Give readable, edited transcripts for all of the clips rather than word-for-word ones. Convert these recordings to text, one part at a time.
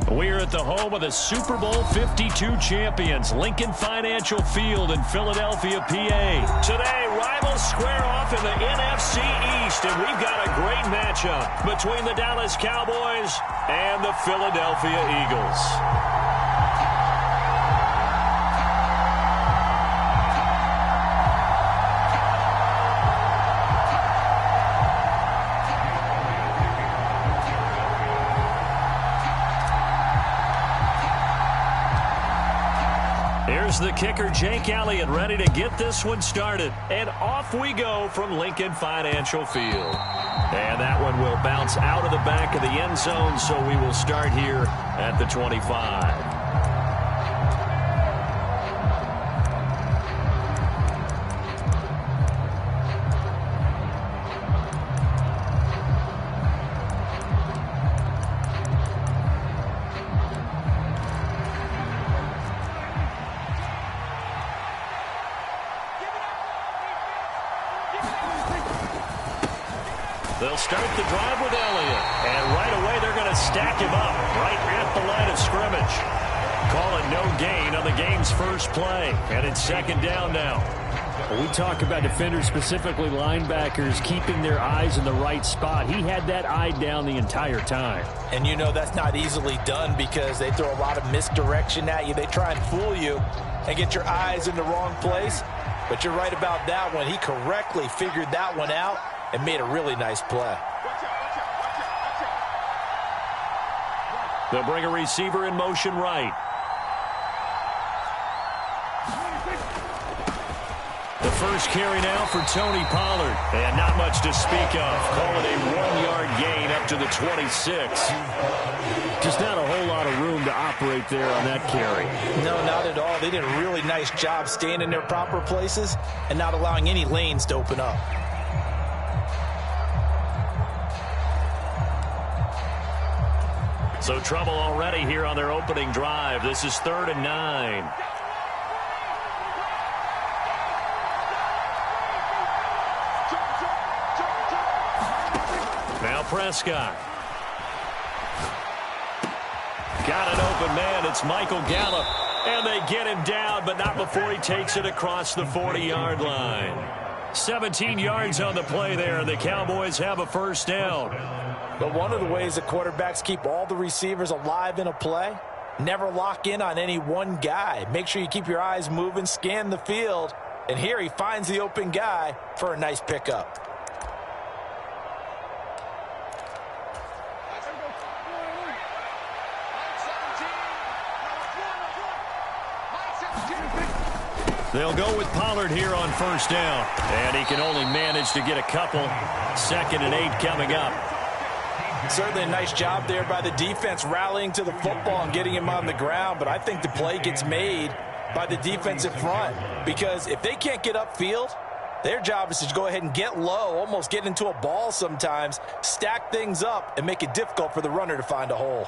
We're at the home of the Super Bowl 52 champions, Lincoln Financial Field in Philadelphia, PA. Today, rivals square off in the NFC East, and we've got a great matchup between the Dallas Cowboys and the Philadelphia Eagles. Here's the kicker, Jake Elliott, ready to get this one started. And off we go from Lincoln Financial Field. And that one will bounce out of the back of the end zone, so we will start here at the 25. They'll start the drive with Elliott. And right away, they're going to stack him up right at the line of scrimmage. Call it no gain on the game's first play. And it's second down now. Well, we talk about defenders, specifically linebackers, keeping their eyes in the right spot. He had that eye down the entire time. And you know that's not easily done because they throw a lot of misdirection at you. They try and fool you and get your eyes in the wrong place. But you're right about that one. He correctly figured that one out and made a really nice play. They'll bring a receiver in motion right. The first carry now for Tony Pollard. And not much to speak of. Call it a 1-yard gain up to the 26. Just not a whole lot of room to operate there on that carry. No, not at all. They did a really nice job staying in their proper places and not allowing any lanes to open up. So trouble already here on their opening drive. This is 3rd and 9. Now Prescott. Got an open man. It's Michael Gallup. And they get him down, but not before he takes it across the 40-yard line. 17 yards on the play there. The Cowboys have a first down. But one of the ways that quarterbacks keep all the receivers alive in a play, never lock in on any one guy. Make sure you keep your eyes moving, scan the field. And here he finds the open guy for a nice pickup. They'll go with Pollard here on first down. And he can only manage to get a couple. 2nd and 8 coming up. Certainly a nice job there by the defense rallying to the football and getting him on the ground. But I think the play gets made by the defensive front. Because if they can't get upfield, their job is to go ahead and get low, almost get into a ball sometimes, stack things up, and make it difficult for the runner to find a hole.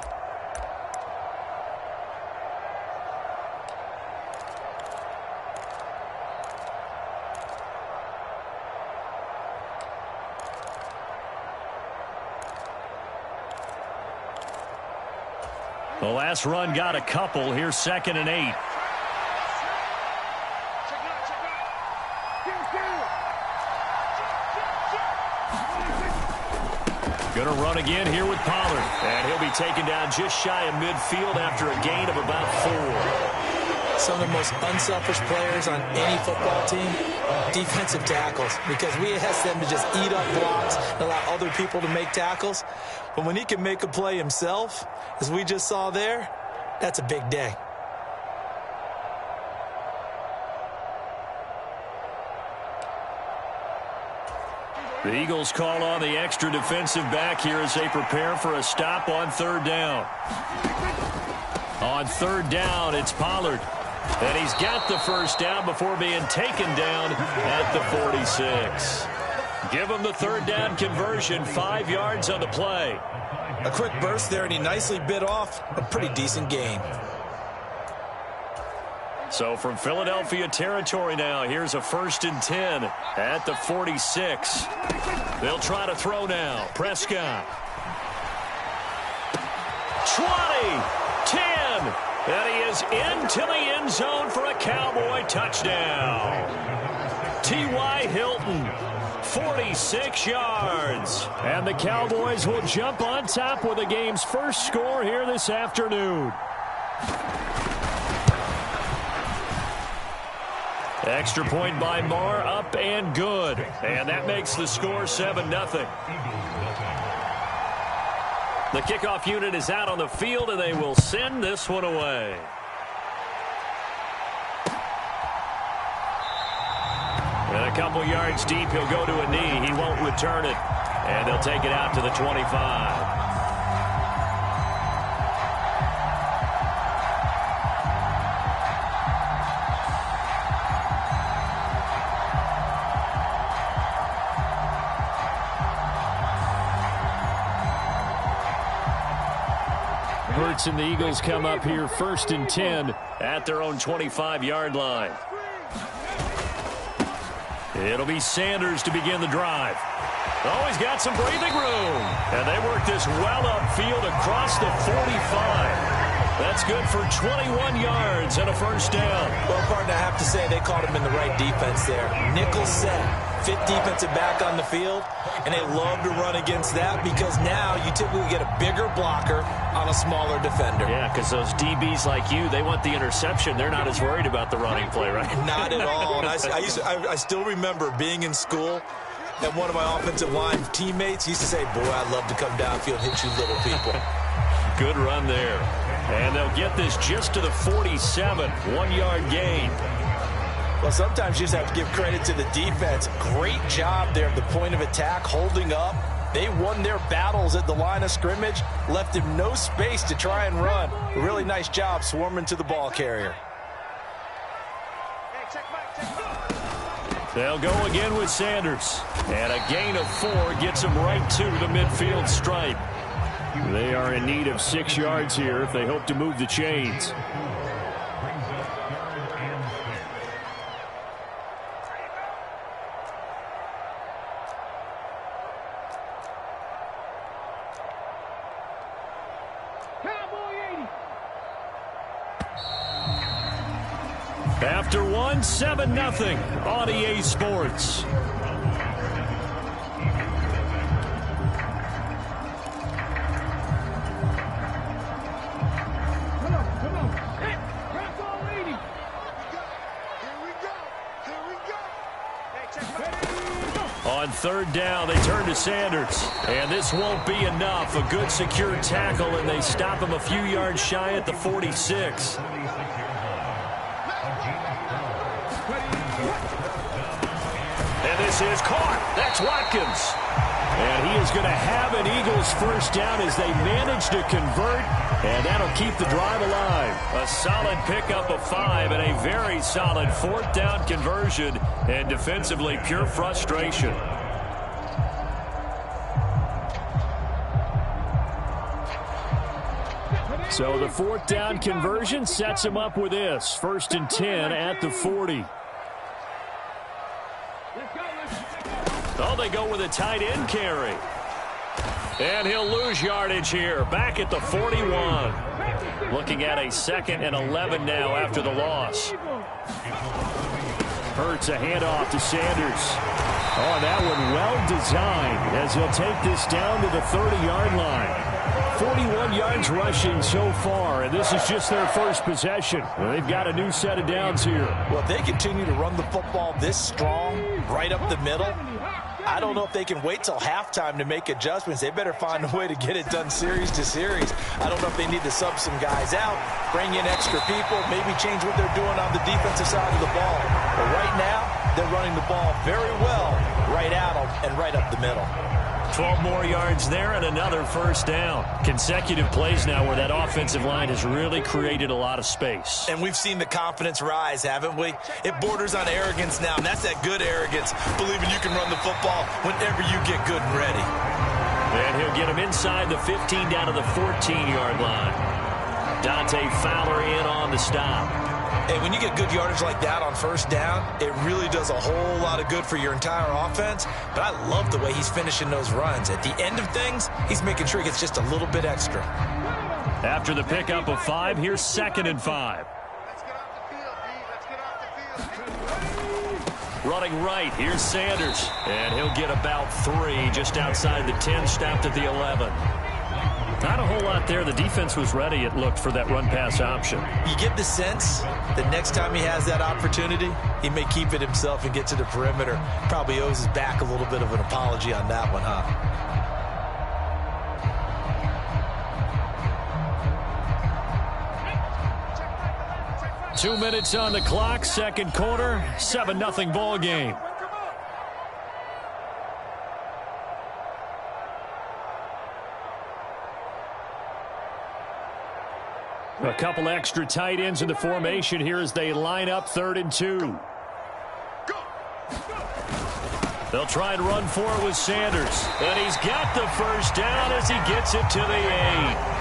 The last run got a couple. Here's 2nd and 8. Going to run again here with Pollard. And he'll be taken down just shy of midfield after a gain of about 4. Some of the most unselfish players on any football team, defensive tackles, because we ask them to just eat up blocks and allow other people to make tackles. But when he can make a play himself, as we just saw there, that's a big day. The Eagles call on the extra defensive back here as they prepare for a stop on 3rd down. On 3rd down, it's Pollard. And he's got the first down before being taken down at the 46. Give him the 3rd down conversion, 5 yards on the play. A quick burst there, and he nicely bit off a pretty decent gain. So from Philadelphia territory now, here's a 1st and 10 at the 46. They'll try to throw now. Prescott. 20, 10, and he is into the end zone for a Cowboy touchdown. T.Y. Hilton, 46 yards. And the Cowboys will jump on top with the game's first score here this afternoon. Extra point by Marr, up and good. And that makes the score 7-0. The kickoff unit is out on the field, and they will send this one away. And a couple yards deep, he'll go to a knee. He won't return it. And they'll take it out to the 25. Hurts and the Eagles come up here 1st and 10 at their own 25-yard line. It'll be Sanders to begin the drive. Oh, he's got some breathing room. And they work this well upfield across the 45. That's good for 21 yards and a first down. Well, partner, I have to say they caught him in the right defense there. Nickel set. 5th defensive back on the field, and they love to run against that because now you typically get a bigger blocker on a smaller defender. Yeah, because those DBs like you, they want the interception. They're not as worried about the running play, right? Not at all. And I still remember being in school, and one of my offensive line teammates used to say, boy, I'd love to come downfield and hit you little people. Good run there. And they'll get this just to the 47, 1-yard gain. Well, sometimes you just have to give credit to the defense. Great job there at the point of attack, holding up. They won their battles at the line of scrimmage, left him no space to try and run. A really nice job swarming to the ball carrier. They'll go again with Sanders. And a gain of 4 gets him right to the midfield stripe. They are in need of 6 yards here if they hope to move the chains. After 1, 7-0 on EA Sports. On 3rd down, they turn to Sanders. And this won't be enough. A good secure tackle, and they stop him a few yards shy at the 46. And this is caught. That's Watkins. And he is going to have an Eagles first down as they manage to convert. And that'll keep the drive alive. A solid pickup of 5 and a very solid 4th down conversion. And defensively, pure frustration. So the 4th down conversion sets him up with this. 1st and 10 at the 40. Oh, they go with a tight end carry. And he'll lose yardage here. Back at the 41. Looking at a 2nd and 11 now after the loss. Hurts a handoff to Sanders. Oh, that one well designed as he'll take this down to the 30-yard line. 41 yards rushing so far, and this is just their first possession. Well, they've got a new set of downs here. Well, if they continue to run the football this strong, right up the middle, I don't know if they can wait till halftime to make adjustments. They better find a way to get it done series to series. I don't know if they need to sub some guys out, bring in extra people, maybe change what they're doing on the defensive side of the ball. But right now, they're running the ball very well right at them and right up the middle. 12 more yards there and another first down. Consecutive plays now where that offensive line has really created a lot of space. And we've seen the confidence rise, haven't we? It borders on arrogance now, and that's that good arrogance, believing you can run the football whenever you get good and ready. And he'll get him inside the 15 down to the 14-yard line. Dante Fowler in on the stop. Hey, when you get good yardage like that on first down, it really does a whole lot of good for your entire offense. But I love the way he's finishing those runs. At the end of things, he's making sure he gets just a little bit extra. After the pickup of 5, here's 2nd and 5. Running right, here's Sanders. And he'll get about 3 just outside the 10, stopped at the 11. Not a whole lot there. The defense was ready, it looked, for that run-pass option. You get the sense that next time he has that opportunity, he may keep it himself and get to the perimeter. Probably owes his back a little bit of an apology on that one, huh? Two minutes on the clock, second quarter, 7-0 ball game. A couple extra tight ends in the formation here as they line up 3rd and 2. They'll try and run for it with Sanders. And he's got the first down as he gets it to the 8.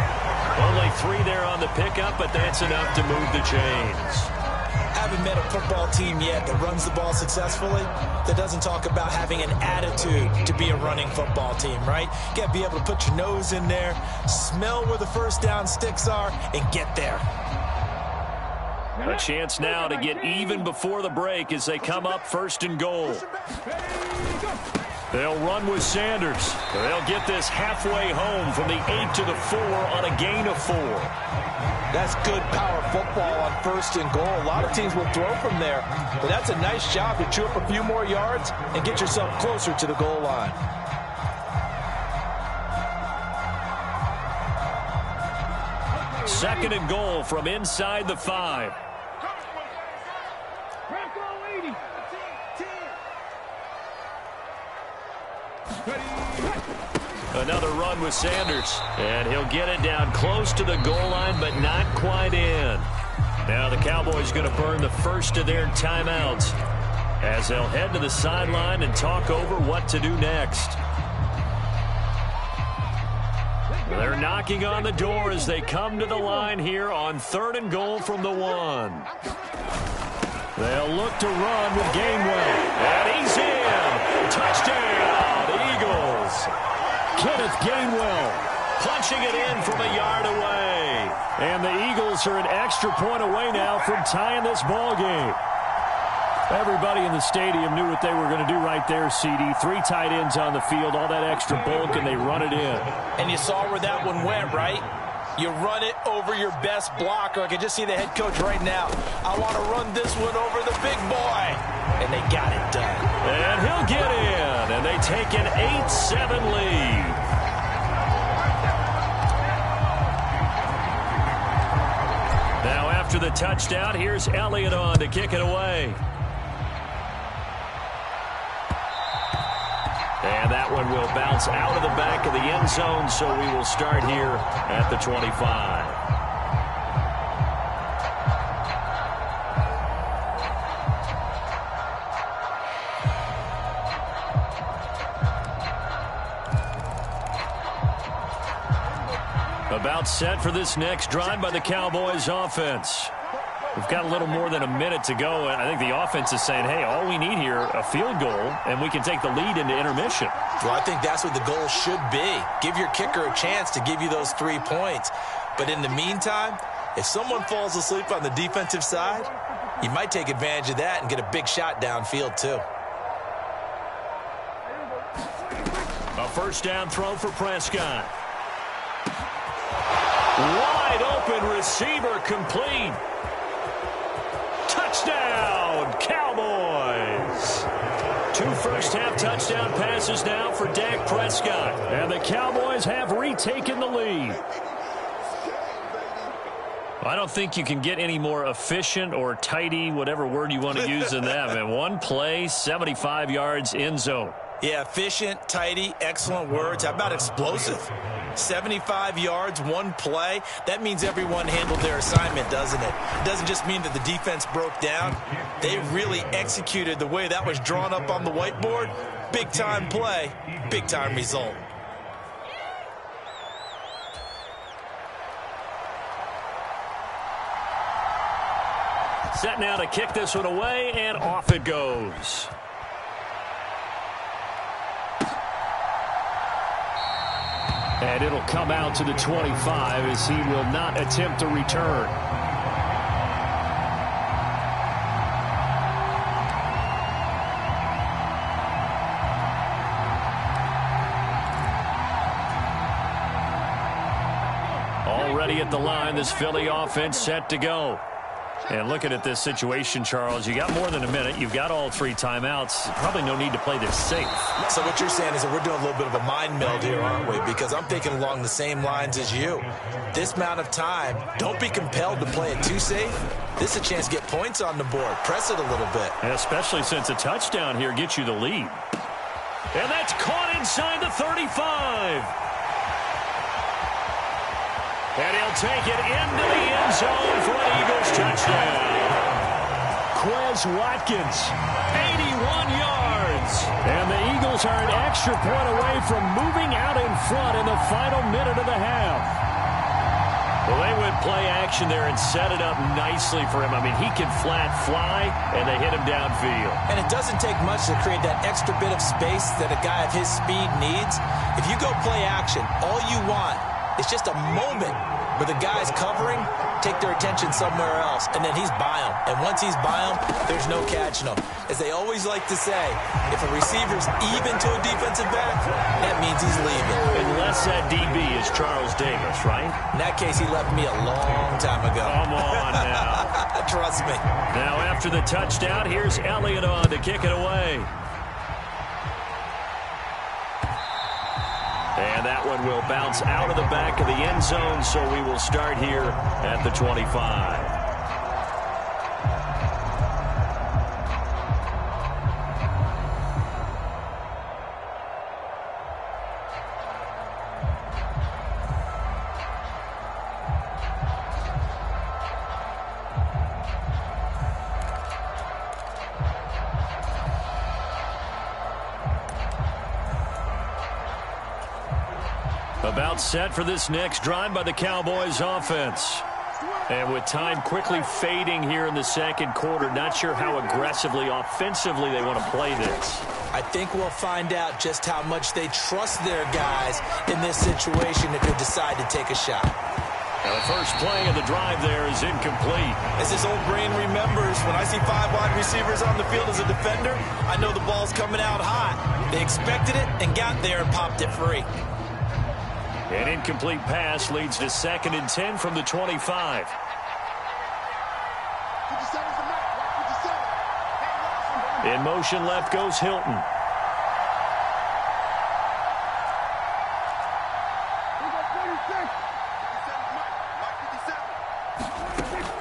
Only 3 there on the pickup, but that's enough to move the chains. Haven't met a football team yet that runs the ball successfully that doesn't talk about having an attitude to be a running football team, right? You got to be able to put your nose in there, smell where the first down sticks are, and get there. A chance now to get even before the break as they come up 1st and goal. They'll run with Sanders. They'll get this halfway home from the 8 to the 4 on a gain of 4. That's good power football on 1st and goal. A lot of teams will throw from there, but that's a nice job to chew up a few more yards and get yourself closer to the goal line. Second and goal from inside the 5. Another run with Sanders. And he'll get it down close to the goal line, but not quite in. Now the Cowboys going to burn the first of their timeouts as they'll head to the sideline and talk over what to do next. They're knocking on the door as they come to the line here on 3rd and goal from the 1. They'll look to run with Gainwell. And he's in. Touchdown, Eagles. Kenneth Gainwell punching it in from a yard away. And the Eagles are an extra point away now from tying this ball game. Everybody in the stadium knew what they were going to do right there, CD. 3 tight ends on the field, all that extra bulk, and they run it in. And you saw where that one went, right? You run it over your best blocker. I can just see the head coach right now. I want to run this one over the big boy. And they got it done. And he'll get in. And they take an 8-7 lead. Now after the touchdown, here's Elliott on to kick it away. And that one will bounce out of the back of the end zone, so we will start here at the 25. About set for this next drive by the Cowboys offense. We've got a little more than a minute to go, and I think the offense is saying, hey, all we need here, a field goal, and we can take the lead into intermission. Well, I think that's what the goal should be. Give your kicker a chance to give you those 3 points. But in the meantime, if someone falls asleep on the defensive side, you might take advantage of that and get a big shot downfield, too. A first down throw for Prescott. Wide open receiver complete. Touchdown, Cowboys. 2 first-half touchdown passes now for Dak Prescott. And the Cowboys have retaken the lead. I don't think you can get any more efficient or tidy, whatever word you want to use in that. Man, 1 play, 75 yards, end zone. Yeah, efficient, tidy, excellent words. How about explosive? 75 yards, 1 play. That means everyone handled their assignment, doesn't it? It doesn't just mean that the defense broke down. They really executed the way that was drawn up on the whiteboard. Big-time play, big-time result. Set now to kick this one away, and off it goes. And it'll come out to the 25 as he will not attempt to return. Already at the line, this Philly offense set to go. And looking at this situation, Charles, you got more than a minute. You've got all 3 timeouts. Probably no need to play this safe. So what you're saying is that we're doing a little bit of a mind meld here, aren't we? Because I'm thinking along the same lines as you. This amount of time, don't be compelled to play it too safe. This is a chance to get points on the board. Press it a little bit. And especially since a touchdown here gets you the lead. And that's caught inside the 35. And he'll take it into the end zone for an Eagles touchdown. Quez Watkins, 81 yards. And the Eagles are an extra point away from moving out in front in the final minute of the half. Well, they went play action there and set it up nicely for him. I mean, he can flat fly, and they hit him downfield. And it doesn't take much to create that extra bit of space that a guy of his speed needs. If you go play action, all you want, it's just a moment where the guys covering take their attention somewhere else, and then he's by them. And once he's by them, there's no catching them. As they always like to say, if a receiver's even to a defensive back, that means he's leaving. Unless that DB is Charles Davis, right? In that case, he left me a long time ago. Come on now. Trust me. Now after the touchdown, here's Elliott on to kick it away. And that one will bounce out of the back of the end zone, so we will start here at the 25. About set for this next drive by the Cowboys offense. And with time quickly fading here in the second quarter, not sure how aggressively, offensively they want to play this. I think we'll find out just how much they trust their guys in this situation if they decide to take a shot. Now the first play of the drive there is incomplete. As his old brain remembers, when I see 5 wide receivers on the field as a defender, I know the ball's coming out hot. They expected it and got there and popped it free. An incomplete pass leads to 2nd and 10 from the 25. In motion left goes Hilton.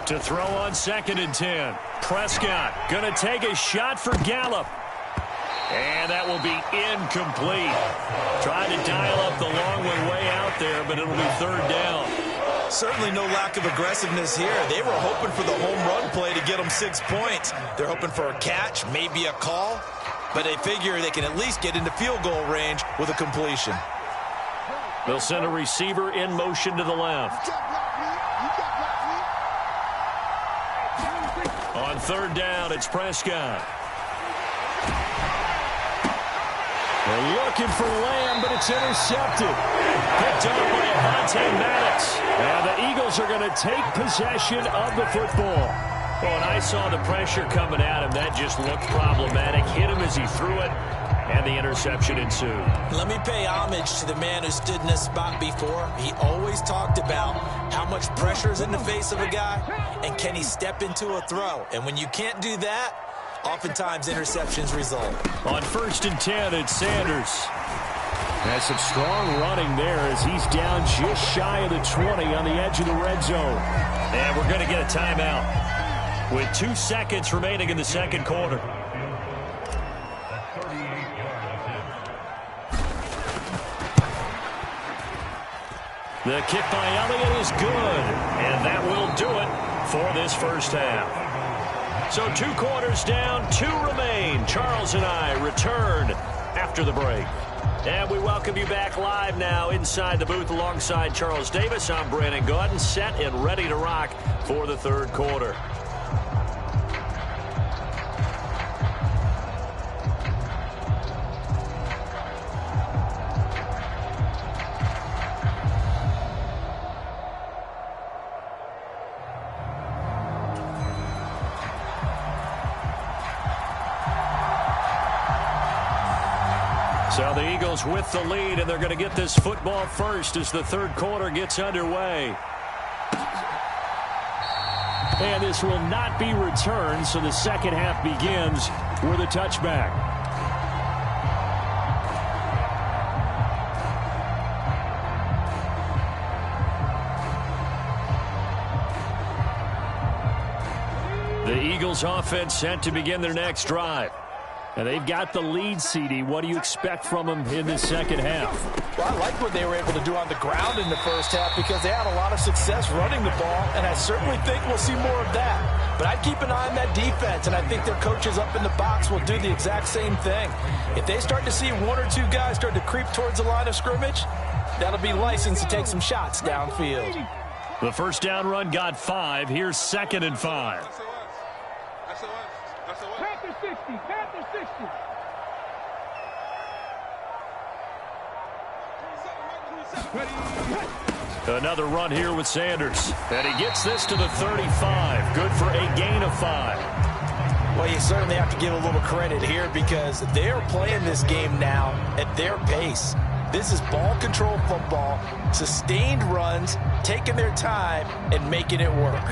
To throw on 2nd and 10. Prescott going to take a shot for Gallup. And that will be incomplete. Trying to dial up the long one way out there, but it'll be 3rd down. Certainly no lack of aggressiveness here. They were hoping for the home run play to get them 6 points. They're hoping for a catch, maybe a call, but they figure they can at least get into field goal range with a completion. They'll send a receiver in motion to the left. On 3rd down, it's Prescott. They're looking for Lamb, but it's intercepted. Picked up by Avonte Maddox. And the Eagles are going to take possession of the football. Well, and I saw the pressure coming at him. That just looked problematic. Hit him as he threw it, and the interception ensued. Let me pay homage to the man who stood in this spot before. He always talked about how much pressure is in the face of a guy, and can he step into a throw. And when you can't do that, oftentimes interceptions result. On 1st and 10, it's Sanders. That's some strong running there as he's down just shy of the 20 on the edge of the red zone. And we're going to get a timeout with 2 seconds remaining in the second quarter. The kick by Elliott is good, and that will do it for this first half. So 2 quarters down, 2 remain. Charles and I return after the break. And we welcome you back live now inside the booth alongside Charles Davis. I'm Brandon Gaudin, set and ready to rock for the 3rd quarter. Eagles with the lead, and they're going to get this football first as the third quarter gets underway. And this will not be returned, so the second half begins with a touchback. The Eagles offense set to begin their next drive. And they've got the lead, CD. What do you expect from them in the second half? Well, I like what they were able to do on the ground in the first half because they had a lot of success running the ball, and I certainly think we'll see more of that. But I'd keep an eye on that defense, and I think their coaches up in the box will do the exact same thing. If they start to see one or two guys start to creep towards the line of scrimmage, that'll be license to take some shots downfield. The first down run got 5. Here's 2nd and 5. Panther 60, Panther 60. Another run here with Sanders. And he gets this to the 35. Good for a gain of 5. Well, you certainly have to give a little credit here because they're playing this game now at their pace. This is ball control football, sustained runs, taking their time, and making it work.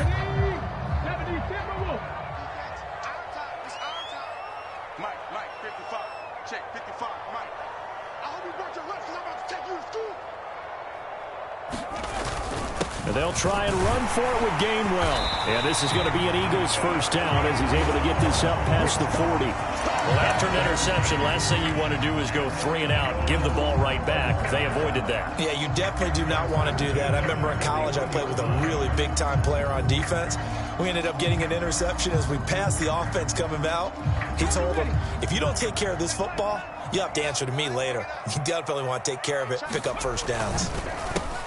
And they'll try and run for it with Gainwell. And this is going to be an Eagles first down as he's able to get this up past the 40. Well, after an interception, last thing you want to do is go 3 and out and give the ball right back. They avoided that. Yeah, you definitely do not want to do that. I remember in college I played with a really big-time player on defense. We ended up getting an interception as we passed the offense coming out. He told him, if you don't take care of this football, you have to answer to me later. You definitely want to take care of it, pick up first downs.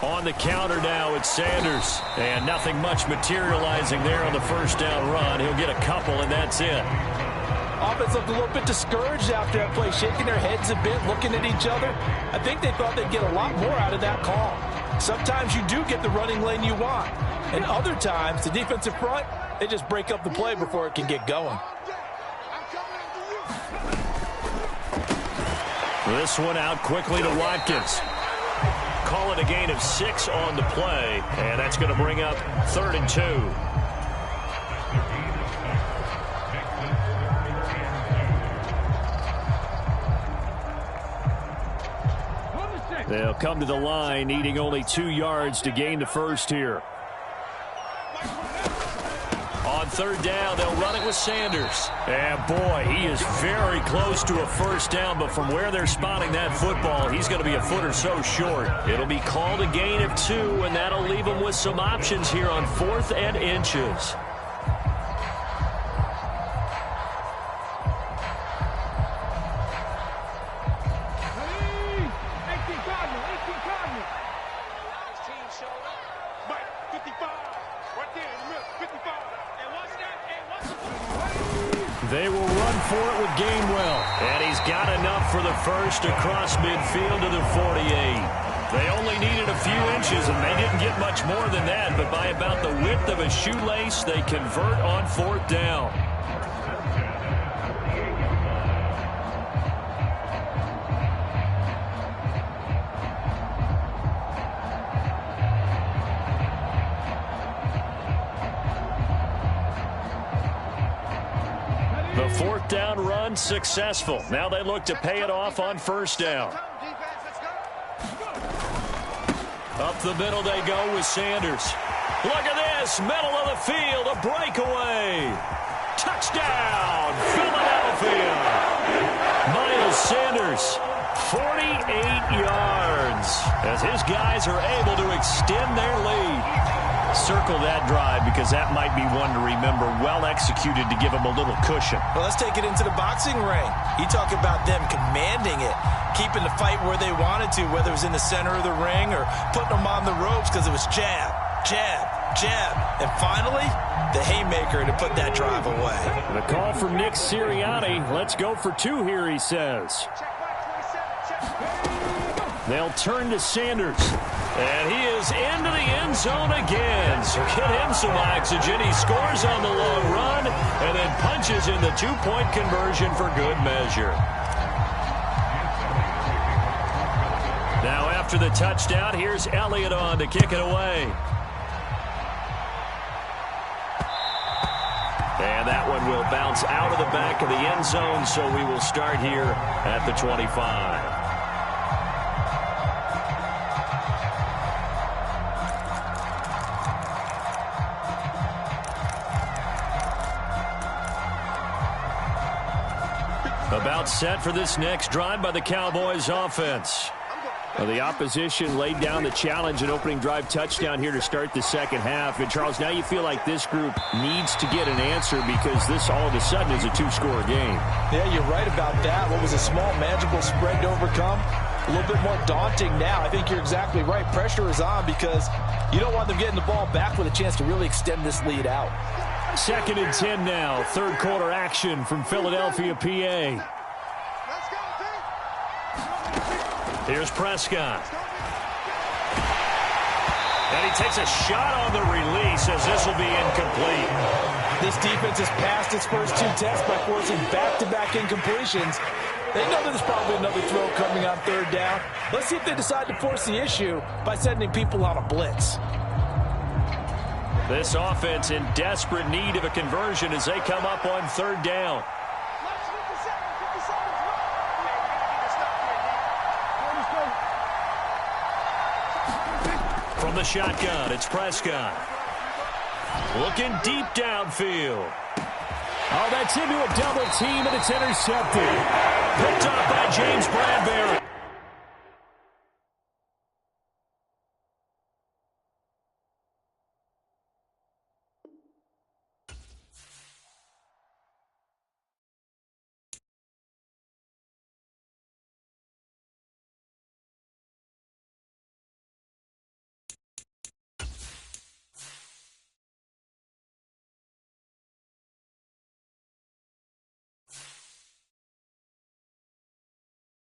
On the counter now, it's Sanders. And nothing much materializing there on the first down run. He'll get a couple, and that's it. Offense looked a little bit discouraged after that play, shaking their heads a bit, looking at each other. I think they thought they'd get a lot more out of that call. Sometimes you do get the running lane you want. And other times, the defensive front, they just break up the play before it can get going. This one out quickly to Watkins. Call it a gain of 6 on the play, and that's going to bring up 3rd and 2. They'll come to the line, needing only 2 yards to gain the first here. On 3rd down, they'll run it with Sanders. And boy, he is very close to a first down, but from where they're spotting that football, he's going to be a foot or so short. It'll be called a gain of 2, and that'll leave him with some options here on 4th and inches. They will run for it with Gainwell. And he's got enough for the first across midfield to the 48. They only needed a few inches, and they didn't get much more than that. But by about the width of a shoelace, they convert on 4th down. The 4th down run successful. Now they look to pay it off on 1st down. Up the middle they go with Sanders. Look at this, middle of the field, a breakaway. Touchdown, Philadelphia. Miles Sanders, 48 yards, as his guys are able to extend their lead. Circle that drive because that might be one to remember. Well executed to give them a little cushion. Well, let's take it into the boxing ring. You talk about them commanding it, keeping the fight where they wanted to, whether it was in the center of the ring or putting them on the ropes because it was jab, jab, jab. And finally, the haymaker to put that drive away. The call from Nick Sirianni. Let's go for 2 here, he says. They'll turn to Sanders. And he is into the end zone again. So get him some oxygen. He scores on the long run and then punches in the 2-point conversion for good measure. after the touchdown. Here's Elliott on to kick it away. And that one will bounce out of the back of the end zone, so we will start here at the 25. About set for this next drive by the Cowboys offense. Well, the opposition laid down the challenge and opening drive touchdown here to start the second half. And, Charles, now you feel like this group needs to get an answer because this all of a sudden is a two-score game. Yeah, you're right about that. What was a small, manageable spread to overcome, a little bit more daunting now. I think you're exactly right. Pressure is on because you don't want them getting the ball back with a chance to really extend this lead out. 2nd and 10 now. Third quarter action from Philadelphia, PA. Here's Prescott. And he takes a shot on the release as this will be incomplete. This defense has passed its first 2 tests by forcing back-to-back incompletions. They know there's probably another throw coming on 3rd down. Let's see if they decide to force the issue by sending people on a blitz. This offense in desperate need of a conversion as they come up on 3rd down. From the shotgun, it's Prescott. Looking deep downfield. Oh, that's into a double team, and it's intercepted. Picked up by James Bradbury.